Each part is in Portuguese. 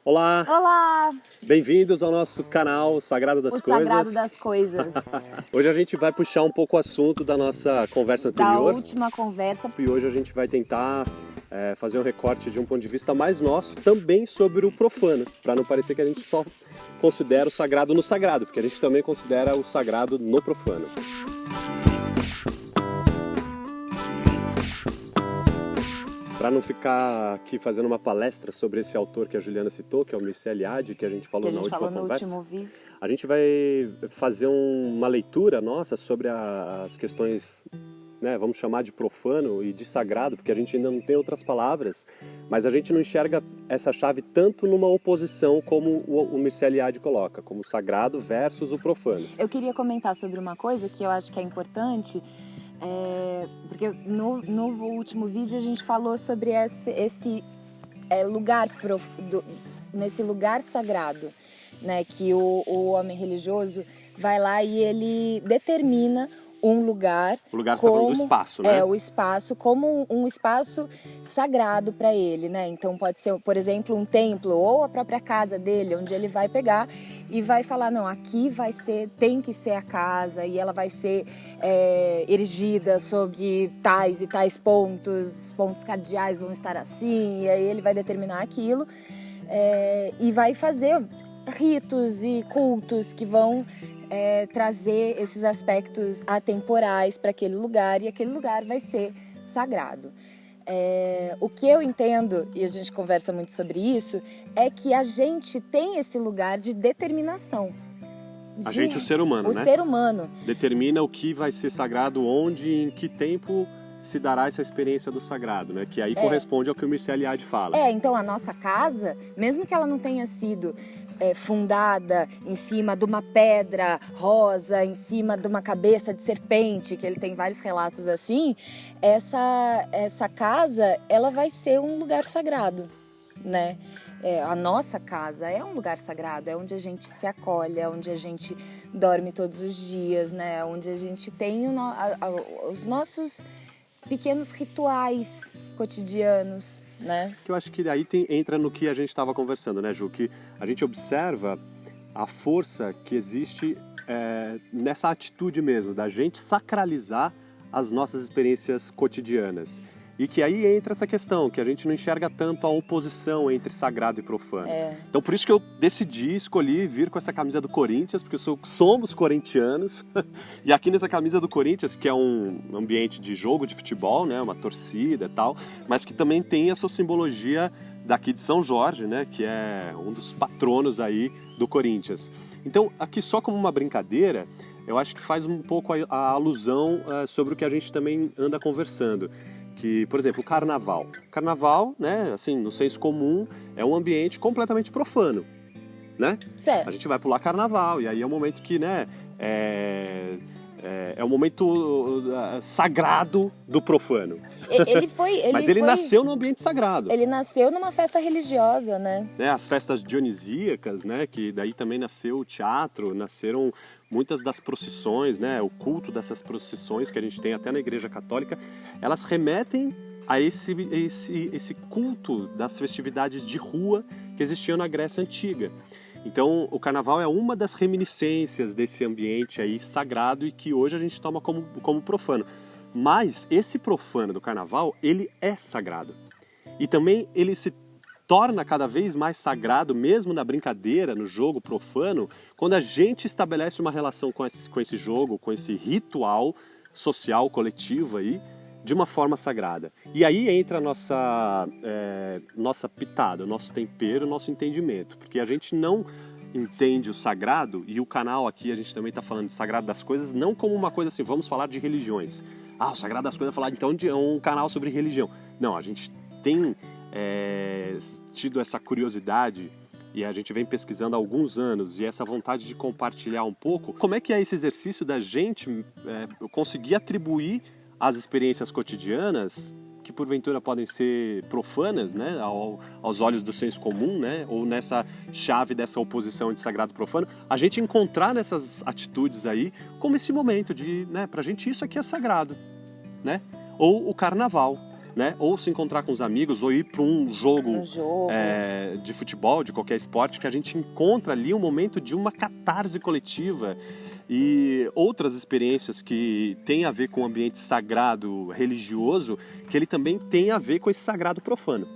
Olá, Olá! bem-vindos ao nosso canal Sagrado das O Coisas. Sagrado das Coisas. Hoje a gente vai puxar um pouco o assunto da nossa conversa Da anterior. última conversa. E hoje a gente vai tentar fazer um recorte de um ponto de vista mais nosso, também sobre o profano, para não parecer que a gente só considera o sagrado no sagrado, porque a gente também considera o sagrado no profano. Para não ficar aqui fazendo uma palestra sobre esse autor que a Juliana citou, que é o Mircea Eliade, que a gente falou Que a na gente última falou no conversa, último vídeo. a gente vai fazer uma leitura nossa sobre as questões, né, vamos chamar de profano e de sagrado, porque a gente ainda não tem outras palavras, mas a gente não enxerga essa chave tanto numa oposição como o Mircea Eliade coloca, como o sagrado versus o profano. Eu queria comentar sobre uma coisa que eu acho que é importante. Porque no último vídeo a gente falou sobre esse lugar nesse lugar sagrado, né, que o homem religioso vai lá e ele determina um lugar. O lugar você está falando do espaço, né? O espaço como um espaço sagrado para ele, né? Então pode ser, por exemplo, um templo ou a própria casa dele, onde ele vai pegar e vai falar, não, aqui tem que ser a casa e ela vai ser erigida sobre tais e tais pontos, os pontos cardeais vão estar assim, e aí ele vai determinar aquilo e vai fazer ritos e cultos que vão trazer esses aspectos atemporais para aquele lugar, e aquele lugar vai ser sagrado. O que eu entendo, e a gente conversa muito sobre isso, é que a gente tem esse lugar de determinação. A gente, o ser humano, né? O ser humano. Determina o que vai ser sagrado, onde e em que tempo se dará essa experiência do sagrado, né? Que aí corresponde ao que o Mircea Eliade fala. Então a nossa casa, mesmo que ela não tenha sido fundada em cima de uma pedra rosa, em cima de uma cabeça de serpente, que ele tem vários relatos assim, essa casa, ela vai ser um lugar sagrado, né? A nossa casa é um lugar sagrado, é onde a gente se acolhe, é onde a gente dorme todos os dias, né? Onde a gente tem os nossos pequenos rituais cotidianos, né? Que eu acho que daí entra no que a gente estava conversando, né, Ju? Que a gente observa a força que existe nessa atitude mesmo, da gente sacralizar as nossas experiências cotidianas. E que aí entra essa questão, que a gente não enxerga tanto a oposição entre sagrado e profano. Então por isso que eu escolhi vir com essa camisa do Corinthians, porque somos corintianos. E aqui nessa camisa do Corinthians, que é um ambiente de jogo de futebol, né, uma torcida e tal, mas que também tem essa simbologia daqui de São Jorge, né, que é um dos patronos aí do Corinthians. Então aqui só como uma brincadeira, eu acho que faz um pouco a alusão sobre o que a gente também anda conversando. Que, por exemplo, o carnaval. Carnaval, né, assim, no senso comum, é um ambiente completamente profano, né? Certo. A gente vai pular carnaval, e aí é um momento que, né, é um momento sagrado do profano. Mas ele nasceu num ambiente sagrado. Ele nasceu numa festa religiosa, né? As festas dionisíacas, né, que daí também nasceu o teatro, nasceram muitas das procissões, né, o culto dessas procissões que a gente tem até na Igreja Católica, elas remetem a esse culto das festividades de rua que existiam na Grécia Antiga. Então, o carnaval é uma das reminiscências desse ambiente aí sagrado e que hoje a gente toma como profano. Mas esse profano do carnaval, ele é sagrado. E também ele se torna cada vez mais sagrado, mesmo na brincadeira, no jogo profano, quando a gente estabelece uma relação com esse jogo, com esse ritual social, coletivo aí, de uma forma sagrada. E aí entra a nossa pitada, o nosso tempero, o nosso entendimento, porque a gente não entende o sagrado, e o canal aqui a gente também está falando de sagrado das coisas, não como uma coisa assim, vamos falar de religiões. O sagrado das coisas é falar então de um canal sobre religião. Não, a gente tem tido essa curiosidade e a gente vem pesquisando há alguns anos e essa vontade de compartilhar um pouco como é que é esse exercício da gente conseguir atribuir as experiências cotidianas que porventura podem ser profanas, né, aos olhos do senso comum, né, ou nessa chave dessa oposição entre sagrado e profano, a gente encontrar nessas atitudes aí como esse momento de, né, pra gente isso aqui é sagrado, né, ou o carnaval. né? Ou se encontrar com os amigos, ou ir para um jogo, jogo. De futebol, de qualquer esporte, que a gente encontra ali um momento de uma catarse coletiva e outras experiências que têm a ver com o ambiente sagrado religioso, que ele também tem a ver com esse sagrado profano.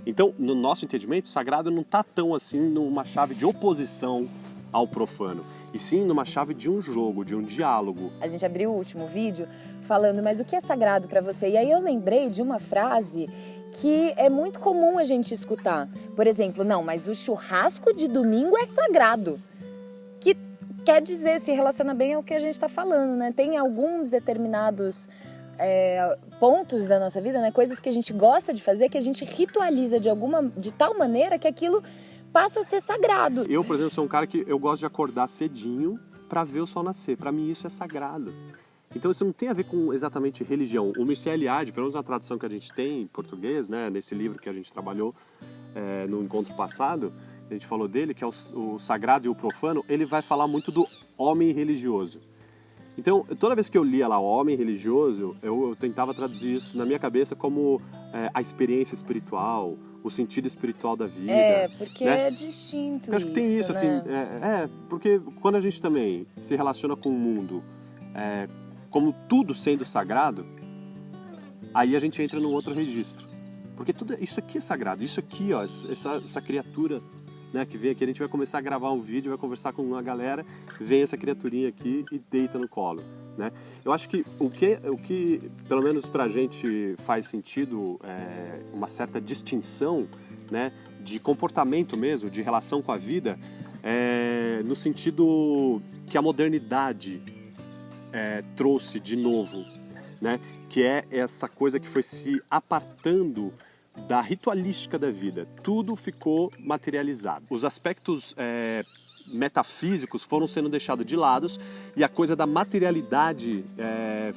Então, no nosso entendimento, o sagrado não está tão assim numa chave de oposição ao profano, e sim numa chave de um jogo, de um diálogo. A gente abriu o último vídeo falando, mas o que é sagrado para você? E aí eu lembrei de uma frase que é muito comum a gente escutar. Por exemplo, não, mas o churrasco de domingo é sagrado. Que quer dizer, se relaciona bem ao que a gente está falando, né? Tem alguns determinados pontos da nossa vida, né? Coisas que a gente gosta de fazer, que a gente ritualiza de tal maneira que aquilo passa a ser sagrado. Eu, por exemplo, sou um cara que eu gosto de acordar cedinho para ver o sol nascer. Para mim isso é sagrado. Então isso não tem a ver com exatamente religião. O Mircea Eliade, pelo menos na tradução que a gente tem em português, né, nesse livro que a gente trabalhou no encontro passado, a gente falou dele, que é o sagrado e o profano, ele vai falar muito do homem religioso. Então, toda vez que eu lia lá o homem religioso, eu tentava traduzir isso na minha cabeça como a experiência espiritual, o sentido espiritual da vida. Porque né? é distinto. Eu acho que tem isso, né? assim, porque quando a gente também se relaciona com o mundo como tudo sendo sagrado, aí a gente entra num outro registro. Porque tudo isso aqui é sagrado, isso aqui, ó, essa criatura, né, que vem aqui, a gente vai começar a gravar um vídeo, vai conversar com uma galera, vem essa criaturinha aqui e deita no colo, né? Eu acho que o que pelo menos pra gente faz sentido, uma certa distinção, né, de comportamento mesmo, de relação com a vida, no sentido que a modernidade trouxe de novo, né, que é essa coisa que foi se apartando da ritualística da vida. Tudo ficou materializado. Os aspectos metafísicos foram sendo deixados de lado e a coisa da materialidade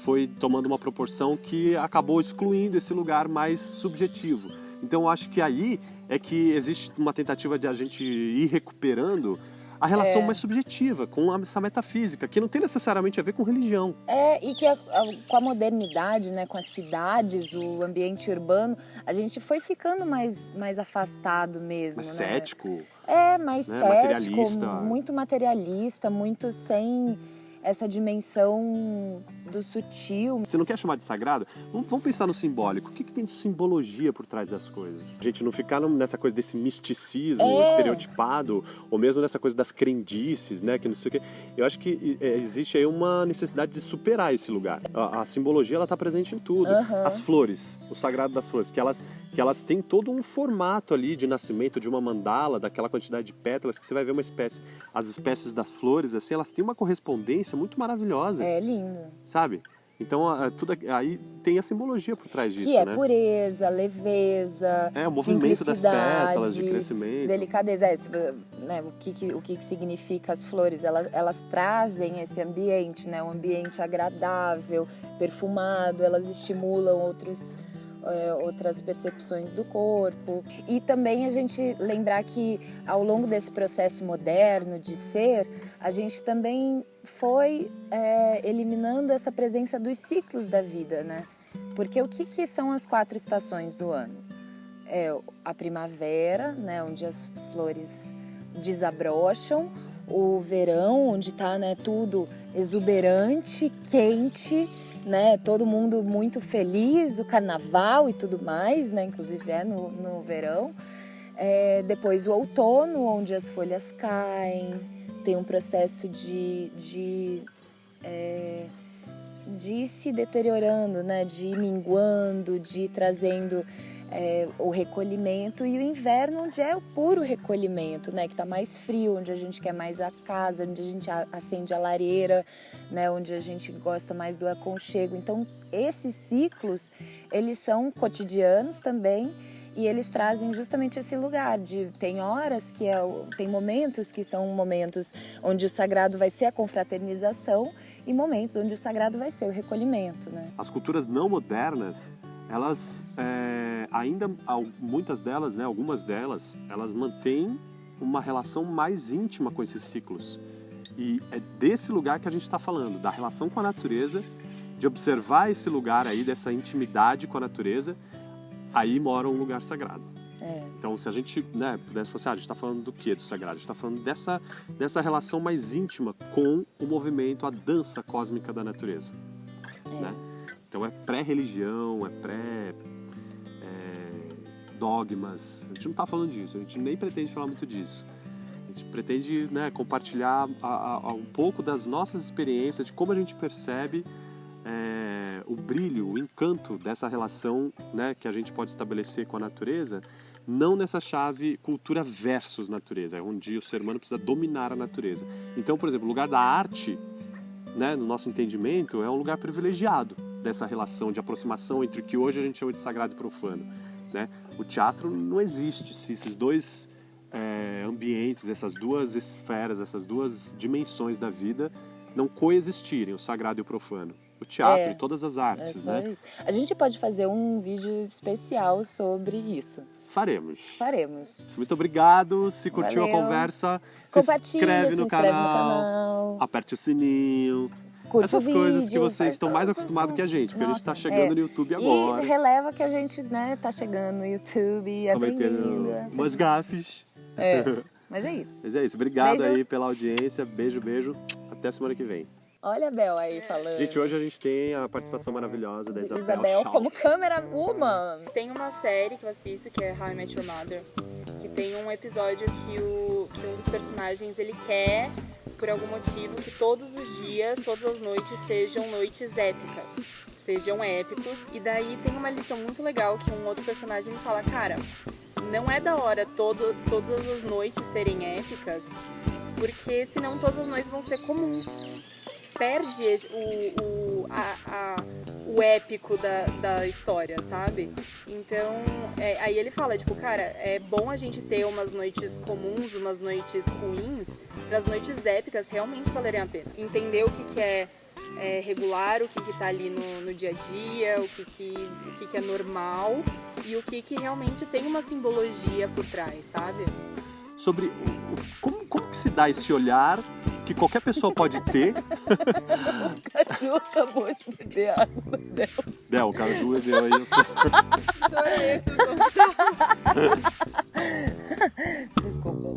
foi tomando uma proporção que acabou excluindo esse lugar mais subjetivo. Então eu acho que aí é que existe uma tentativa de a gente ir recuperando a relação mais subjetiva com essa metafísica, que não tem necessariamente a ver com religião. E que com a modernidade, né, com as cidades, o ambiente urbano, a gente foi ficando mais afastado mesmo. Mais né? cético. Mais né, cético, materialista. muito materialista, muito sem essa dimensão do sutil. Você não quer chamar de sagrado? Vamos pensar no simbólico. O que tem de simbologia por trás das coisas? A gente não ficar nessa coisa desse misticismo estereotipado, ou mesmo nessa coisa das crendices, né? Que não sei o quê. Eu acho que existe aí uma necessidade de superar esse lugar. A simbologia, ela está presente em tudo. As flores, o sagrado das flores, que elas têm todo um formato ali de nascimento de uma mandala, daquela quantidade de pétalas que você vai ver uma espécie. As espécies das flores, assim, elas têm uma correspondência muito maravilhosa. É lindo. Sabe? Então, tudo aí tem a simbologia por trás disso, que é né? Pureza, leveza, o movimento das pétalas, de simplicidade, crescimento. delicadeza. Né, o que significa as flores? Elas trazem esse ambiente, né? Um ambiente agradável, perfumado, elas estimulam outras percepções do corpo. E também a gente lembrar que ao longo desse processo moderno de ser, a gente também foi eliminando essa presença dos ciclos da vida, né? Porque o que são as 4 estações do ano? A primavera, né, onde as flores desabrocham, o verão, onde está, né, tudo exuberante, quente, né, todo mundo muito feliz, o carnaval e tudo mais, né, inclusive no verão. Depois o outono, onde as folhas caem, tem um processo de ir se deteriorando, né, de ir minguando, de ir trazendo o recolhimento, e o inverno, onde é o puro recolhimento, né, que está mais frio, onde a gente quer mais a casa, onde a gente acende a lareira, né, onde a gente gosta mais do aconchego. Então, esses ciclos, eles são cotidianos também, e eles trazem justamente esse lugar de tem horas que tem momentos que são momentos onde o sagrado vai ser a confraternização e momentos onde o sagrado vai ser o recolhimento, né? As culturas não modernas, elas ainda, muitas delas, né, algumas delas, elas mantêm uma relação mais íntima com esses ciclos. E é desse lugar que a gente está falando, da relação com a natureza, de observar esse lugar aí, dessa intimidade com a natureza, aí mora um lugar sagrado. É. Então, se a gente, né, pudesse falar assim, a gente está falando do que do sagrado? A gente está falando dessa relação mais íntima com o movimento, a dança cósmica da natureza. Né? Então, é pré-religião, é pré-dogmas. A gente não está falando disso, a gente nem pretende falar muito disso. A gente pretende, né, compartilhar um pouco das nossas experiências, de como a gente percebe o brilho, o encanto dessa relação, né, que a gente pode estabelecer com a natureza, não nessa chave cultura versus natureza, onde o ser humano precisa dominar a natureza. Então, por exemplo, o lugar da arte, né, no nosso entendimento, é um lugar privilegiado dessa relação de aproximação entre o que hoje a gente chama de sagrado e profano. Né? O teatro não existe se esses dois ambientes, essas duas esferas, essas duas dimensões da vida não coexistirem, o sagrado e o profano. O teatro e todas as artes, né? Isso. A gente pode fazer um vídeo especial sobre isso. Faremos. Muito obrigado. Se curtiu a conversa, se inscreve no canal, aperte o sininho. Curte essas o vídeo, coisas que vocês estão mais acostumados que a gente, porque a gente está chegando no YouTube agora. E releva que a gente, né, tá chegando no YouTube, cometendo umas gafes. Mas é isso. Mas é isso. Obrigado aí pela audiência. Beijo. Até semana que vem. Olha a Bel aí falando. Gente, hoje a gente tem a participação maravilhosa da Isabel Shaw. Como câmera woman. Tem uma série que eu assisto, que é How I Met Your Mother, que tem um episódio que um dos personagens, ele quer, por algum motivo, que todos os dias, todas as noites, sejam noites épicas. Sejam épicos. E daí tem uma lição muito legal que um outro personagem fala, cara, não é da hora todas as noites serem épicas, porque senão todas as noites vão ser comuns. Perde o épico da história, sabe? Então, aí ele fala, tipo, cara, é bom a gente ter umas noites comuns, umas noites ruins, para as noites épicas realmente valerem a pena. Entender o que é regular, o que tá ali no dia a dia, o que é normal e o que realmente tem uma simbologia por trás, sabe? Sobre como que se dá esse olhar que qualquer pessoa pode ter. O cachorro acabou de beber água dela. O caju bebeu aí. Só isso. Desculpa, amor.